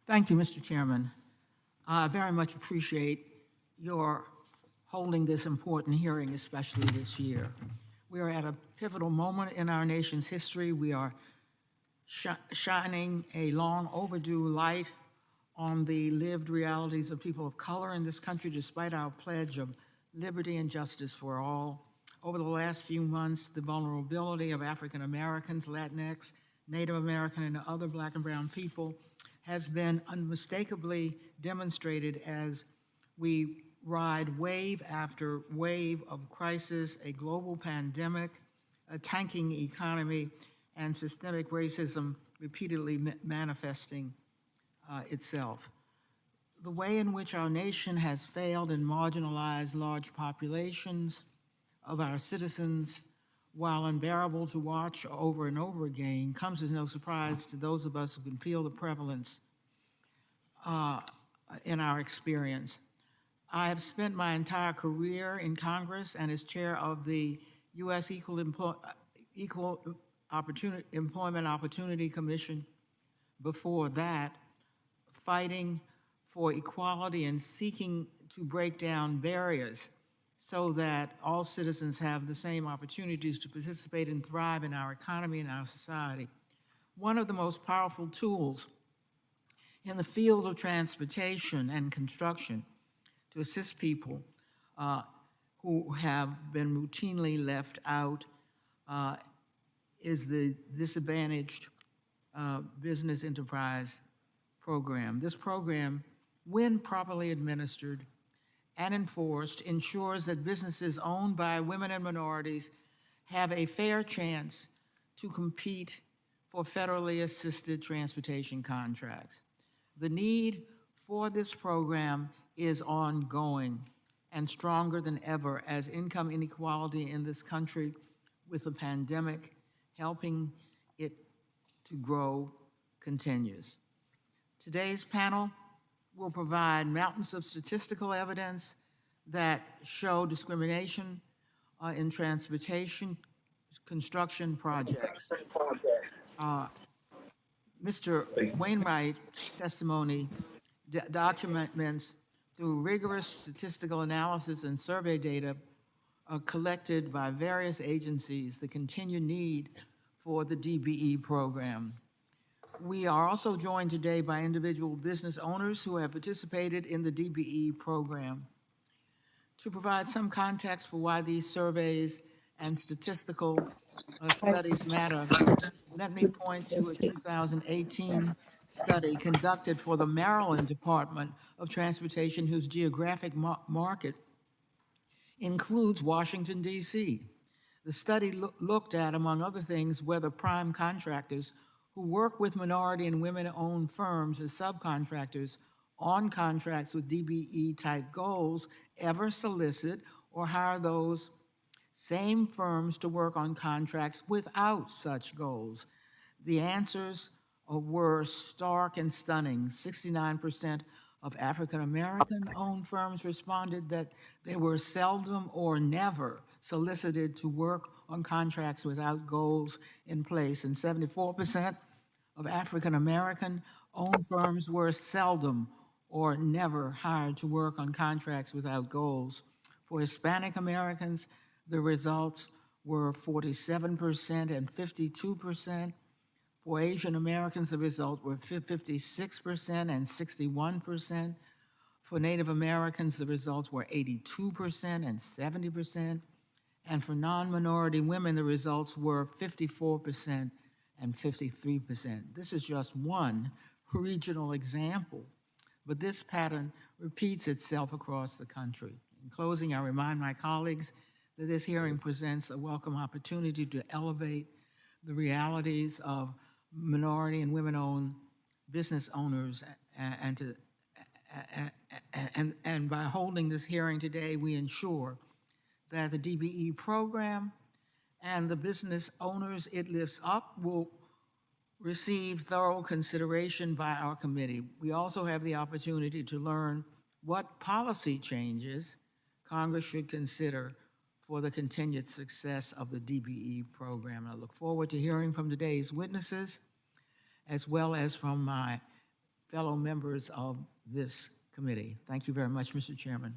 Thank you, Mr. Chairman. I very much appreciate your holding this important hearing, especially this year. We are at a pivotal moment in our nation's history. We are shining a long overdue light on the lived realities of people of color in this country, despite our pledge of liberty and justice for all. Over the last few months, the vulnerability of African Americans, Latinx, Native American, and other Black and brown people has been unmistakably demonstrated as we ride wave after wave of crisis, a global pandemic, a tanking economy, and systemic racism repeatedly manifesting itself. The way in which our nation has failed and marginalized large populations of our citizens, while unbearable to watch over and over again, comes as no surprise to those of us who can feel the prevalence in our experience. I have spent my entire career in Congress and as chair of the U.S. Equal Employment Opportunity Commission before that, fighting for equality and seeking to break down barriers so that all citizens have the same opportunities to participate and thrive in our economy and our society. One of the most powerful tools in the field of transportation and construction to assist people who have been routinely left out is the Disadvantaged Business Enterprise Program. This program, when properly administered and enforced, ensures that businesses owned by women and minorities have a fair chance to compete for federally assisted transportation contracts. The need for this program is ongoing and stronger than ever as income inequality in this country, with the pandemic helping it to grow, continues. Today's panel will provide mountains of statistical evidence that show discrimination in transportation construction projects. Mr. Wainwright's testimony documents through rigorous statistical analysis and survey data collected by various agencies the continued need for the DBE program. We are also joined today by individual business owners who have participated in the DBE program. To provide some context for why these surveys and statistical studies matter, let me point to a 2018 study conducted for the Maryland Department of Transportation, whose geographic market includes Washington, D.C. The study looked at, among other things, whether prime contractors who work with minority and women-owned firms as subcontractors on contracts with DBE-type goals ever solicit or hire those same firms to work on contracts without such goals. The answers were stark and stunning. 69% of African-American-owned firms responded that they were seldom or never solicited to work on contracts without goals in place, and 74% of African-American-owned firms were seldom or never hired to work on contracts without goals. For Hispanic Americans, the results were 47% and 52%. For Asian Americans, the results were 56% and 61%. For Native Americans, the results were 82% and 70%. And for non-minority women, the results were 54% and 53%. This is just one regional example, but this pattern repeats itself across the country. In closing, I remind my colleagues that this hearing presents a welcome opportunity to elevate the realities of minority and women-owned business owners, and by holding this hearing today, we ensure that the DBE program and the business owners it lifts up will receive thorough consideration by our committee. We also have the opportunity to learn what policy changes Congress should consider for the continued success of the DBE program. I look forward to hearing from today's witnesses, as well as from my fellow members of this committee. Thank you very much, Mr. Chairman.